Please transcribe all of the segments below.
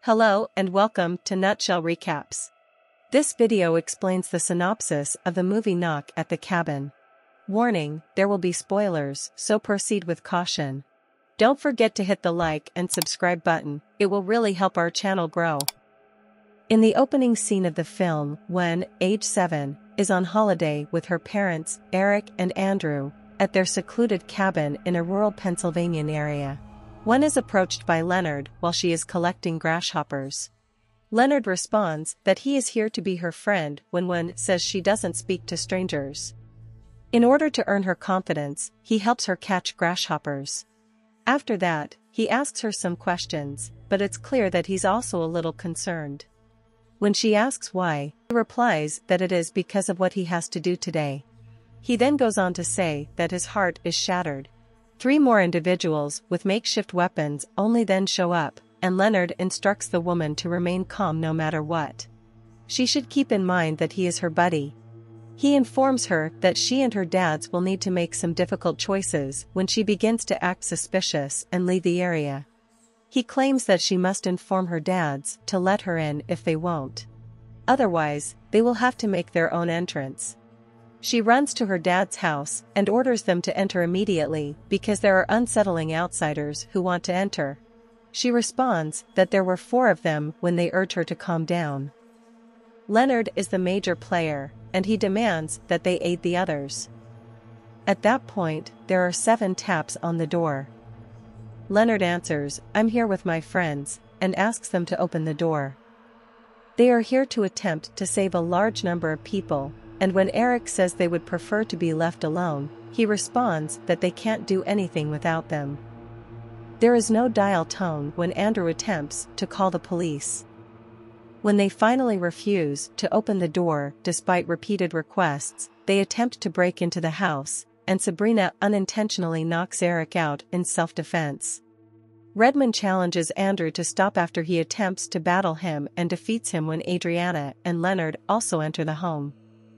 Hello and welcome to Nutshell Recaps. This video explains the synopsis of the movie Knock at the Cabin. Warning, there will be spoilers, so proceed with caution. Don't forget to hit the like and subscribe button, it will really help our channel grow. In the opening scene of the film, Wen, age 7, is on holiday with her parents, Eric and Andrew, at their secluded cabin in a rural Pennsylvania area. Wen is approached by Leonard while she is collecting grasshoppers. Leonard responds that he is here to be her friend when Wen says she doesn't speak to strangers. In order to earn her confidence, he helps her catch grasshoppers. After that, he asks her some questions, but it's clear that he's also a little concerned. When she asks why, he replies that it is because of what he has to do today. He then goes on to say that his heart is shattered. 3 more individuals with makeshift weapons only then show up, and Leonard instructs the woman to remain calm no matter what. She should keep in mind that he is her buddy. He informs her that she and her dads will need to make some difficult choices when she begins to act suspicious and leave the area. He claims that she must inform her dads to let her in if they won't. Otherwise, they will have to make their own entrance. She runs to her dad's house and orders them to enter immediately because there are unsettling outsiders who want to enter. She responds that there were 4 of them when they urge her to calm down. Leonard is the major player, and he demands that they aid the others. At that point, there are 7 taps on the door. Leonard answers, "I'm here with my friends," and asks them to open the door. They are here to attempt to save a large number of people. And when Eric says they would prefer to be left alone, he responds that they can't do anything without them. There is no dial tone when Andrew attempts to call the police. When they finally refuse to open the door despite repeated requests, they attempt to break into the house, and Sabrina unintentionally knocks Eric out in self-defense. Redmond challenges Andrew to stop after he attempts to battle him and defeats him when Adriana and Leonard also enter the home.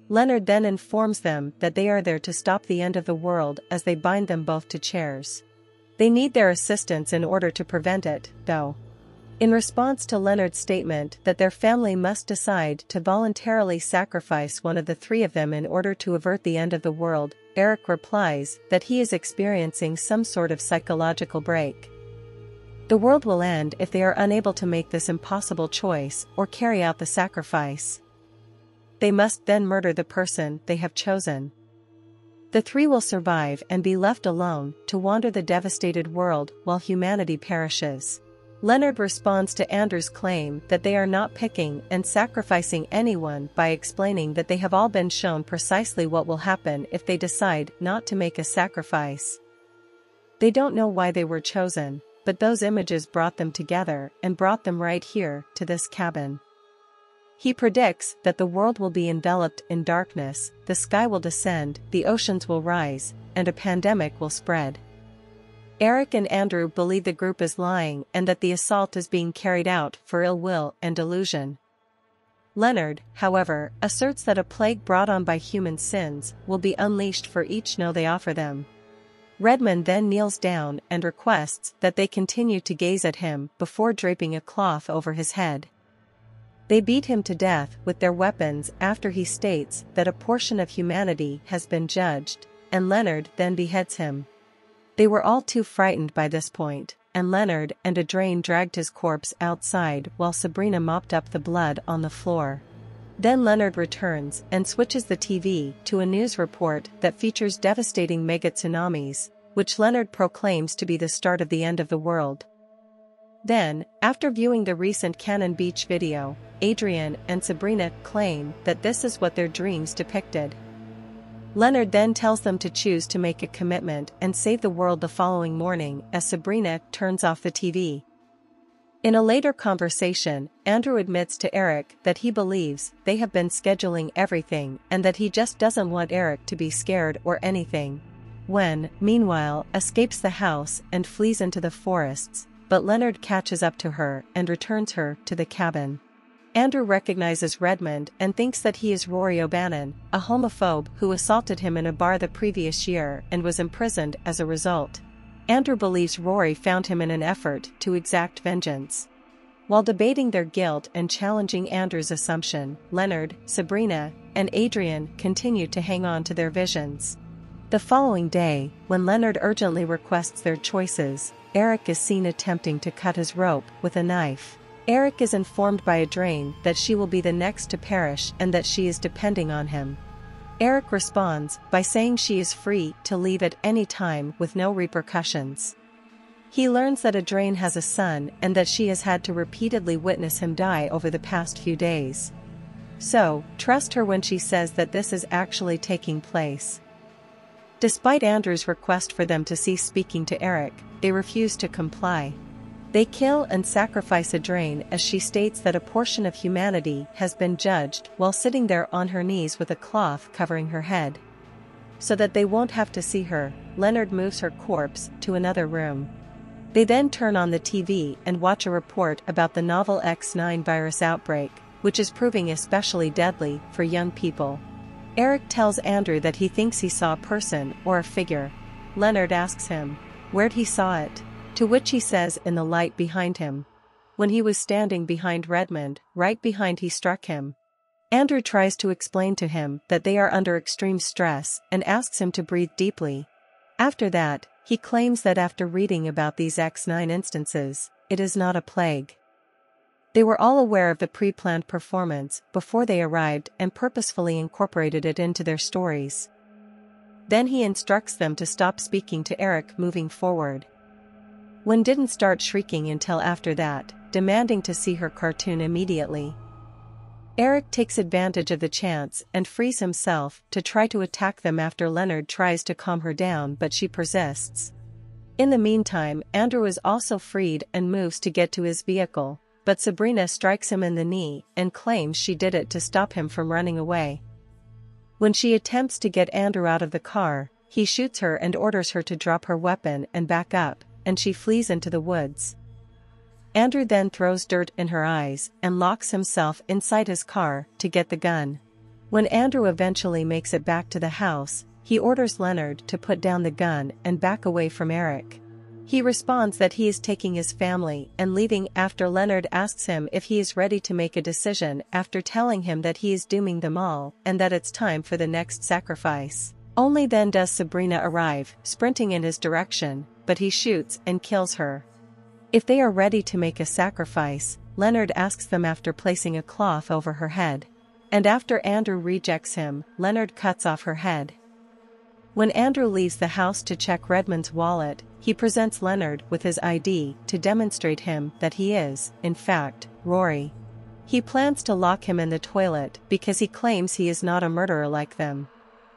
Leonard then informs them that they are there to stop the end of the world as they bind them both to chairs. They need their assistance in order to prevent it, though. In response to Leonard's statement that their family must decide to voluntarily sacrifice one of the 3 of them in order to avert the end of the world, Eric replies that he is experiencing some sort of psychological break. The world will end if they are unable to make this impossible choice or carry out the sacrifice. They must then murder the person they have chosen. The 3 will survive and be left alone to wander the devastated world while humanity perishes. Leonard responds to Andrew's claim that they are not picking and sacrificing anyone by explaining that they have all been shown precisely what will happen if they decide not to make a sacrifice. They don't know why they were chosen, but those images brought them together and brought them right here to this cabin. He predicts that the world will be enveloped in darkness, the sky will descend, the oceans will rise, and a pandemic will spread. Eric and Andrew believe the group is lying and that the assault is being carried out for ill will and delusion. Leonard, however, asserts that a plague brought on by human sins will be unleashed for each no they offer them. Redmond then kneels down and requests that they continue to gaze at him before draping a cloth over his head. They beat him to death with their weapons after he states that a portion of humanity has been judged, and Leonard then beheads him. They were all too frightened by this point, and Leonard and Adrienne dragged his corpse outside while Sabrina mopped up the blood on the floor. Then Leonard returns and switches the TV to a news report that features devastating mega tsunamis, which Leonard proclaims to be the start of the end of the world. Then, after viewing the recent Cannon Beach video, Adrienne and Sabrina claim that this is what their dreams depicted. Leonard then tells them to choose to make a commitment and save the world the following morning as Sabrina turns off the TV. In a later conversation, Andrew admits to Eric that he believes they have been scheduling everything and that he just doesn't want Eric to be scared or anything. Wen, meanwhile, escapes the house and flees into the forests, but Leonard catches up to her and returns her to the cabin. Andrew recognizes Redmond and thinks that he is Rory O'Bannon, a homophobe who assaulted him in a bar the previous year and was imprisoned as a result. Andrew believes Rory found him in an effort to exact vengeance. While debating their guilt and challenging Andrew's assumption, Leonard, Sabrina, and Adrian continue to hang on to their visions. The following day, when Leonard urgently requests their choices, Eric is seen attempting to cut his rope with a knife. Eric is informed by Adrian that she will be the next to perish and that she is depending on him. Eric responds by saying she is free to leave at any time with no repercussions. He learns that Adrian has a son and that she has had to repeatedly witness him die over the past few days. So, trust her when she says that this is actually taking place. Despite Andrew's request for them to cease speaking to Eric, they refuse to comply. They kill and sacrifice Adrian as she states that a portion of humanity has been judged while sitting there on her knees with a cloth covering her head. So that they won't have to see her, Leonard moves her corpse to another room. They then turn on the TV and watch a report about the novel X9 virus outbreak, which is proving especially deadly for young people. Eric tells Andrew that he thinks he saw a person or a figure. Leonard asks him, where'd he saw it? To which he says in the light behind him. When he was standing behind Redmond, right behind he struck him. Andrew tries to explain to him that they are under extreme stress and asks him to breathe deeply. After that, he claims that after reading about these X9 instances, it is not a plague. They were all aware of the pre-planned performance before they arrived and purposefully incorporated it into their stories. Then he instructs them to stop speaking to Eric moving forward. Wen didn't start shrieking until after that, demanding to see her cartoon immediately. Eric takes advantage of the chance and frees himself to try to attack them after Leonard tries to calm her down, but she persists. In the meantime, Andrew is also freed and moves to get to his vehicle, but Sabrina strikes him in the knee and claims she did it to stop him from running away. When she attempts to get Andrew out of the car, he shoots her and orders her to drop her weapon and back up, and she flees into the woods. Andrew then throws dirt in her eyes and locks himself inside his car to get the gun. When Andrew eventually makes it back to the house, he orders Leonard to put down the gun and back away from Eric. He responds that he is taking his family and leaving after Leonard asks him if he is ready to make a decision after telling him that he is dooming them all and that it's time for the next sacrifice. Only then does Sabrina arrive, sprinting in his direction, but he shoots and kills her. If they are ready to make a sacrifice, Leonard asks them after placing a cloth over her head. And after Andrew rejects him, Leonard cuts off her head. When Andrew leaves the house to check Redmond's wallet, he presents Leonard with his ID to demonstrate him that he is, in fact, Rory. He plans to lock him in the toilet because he claims he is not a murderer like them.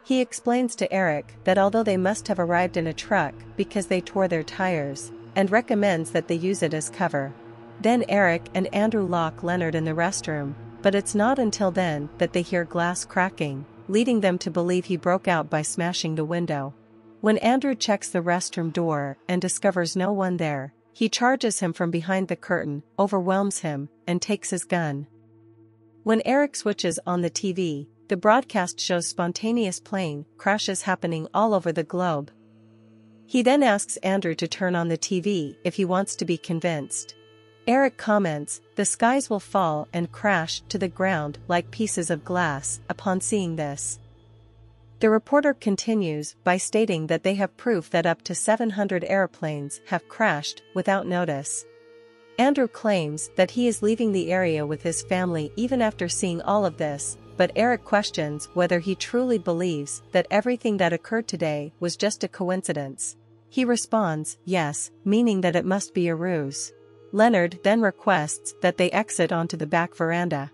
He explains to Eric that although they must have arrived in a truck because they tore their tires, and recommends that they use it as cover. Then Eric and Andrew lock Leonard in the restroom, but it's not until then that they hear glass cracking, leading them to believe he broke out by smashing the window. When Andrew checks the restroom door and discovers no one there, he charges him from behind the curtain, overwhelms him, and takes his gun. When Eric switches on the TV, the broadcast shows spontaneous plane crashes happening all over the globe. He then asks Andrew to turn on the TV if he wants to be convinced. Eric comments, "The skies will fall and crash to the ground like pieces of glass," upon seeing this. The reporter continues by stating that they have proof that up to 700 airplanes have crashed without notice. Andrew claims that he is leaving the area with his family even after seeing all of this, but Eric questions whether he truly believes that everything that occurred today was just a coincidence. He responds, yes, meaning that it must be a ruse. Leonard then requests that they exit onto the back veranda,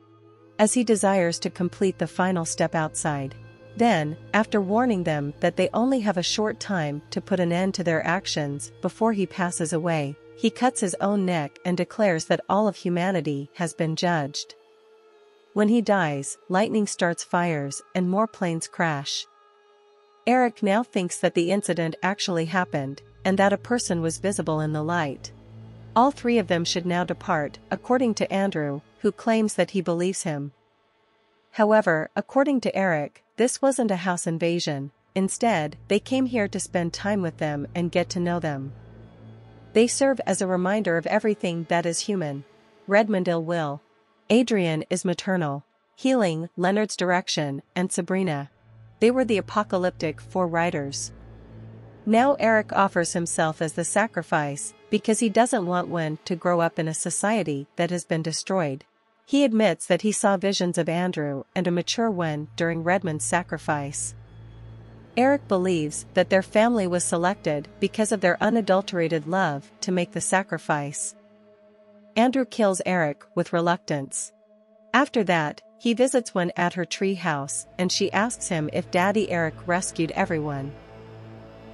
as he desires to complete the final step outside. Then, after warning them that they only have a short time to put an end to their actions before he passes away, he cuts his own neck and declares that all of humanity has been judged. When he dies, lightning starts fires and more planes crash. Eric now thinks that the incident actually happened, and that a person was visible in the light. All three of them should now depart, according to Andrew, who claims that he believes him. However, according to Eric, this wasn't a house invasion. Instead, they came here to spend time with them and get to know them. They serve as a reminder of everything that is human. Redmond ill will. Adrian is maternal. Healing, Leonard's direction, and Sabrina. They were the apocalyptic four riders. Now Eric offers himself as the sacrifice, because he doesn't want Wen to grow up in a society that has been destroyed. He admits that he saw visions of Andrew and a mature Wen during Redmond's sacrifice. Eric believes that their family was selected because of their unadulterated love to make the sacrifice. Andrew kills Eric with reluctance. After that, he visits Wen at her tree house and she asks him if Daddy Eric rescued everyone.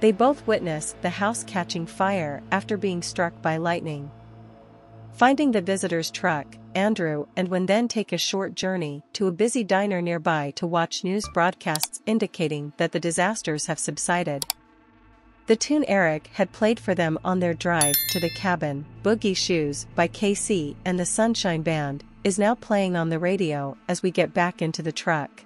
They both witness the house catching fire after being struck by lightning. Finding the visitor's truck, Andrew and Wen then take a short journey to a busy diner nearby to watch news broadcasts indicating that the disasters have subsided. The tune Eric had played for them on their drive to the cabin, Boogie Shoes by KC and the Sunshine Band, is now playing on the radio as we get back into the truck.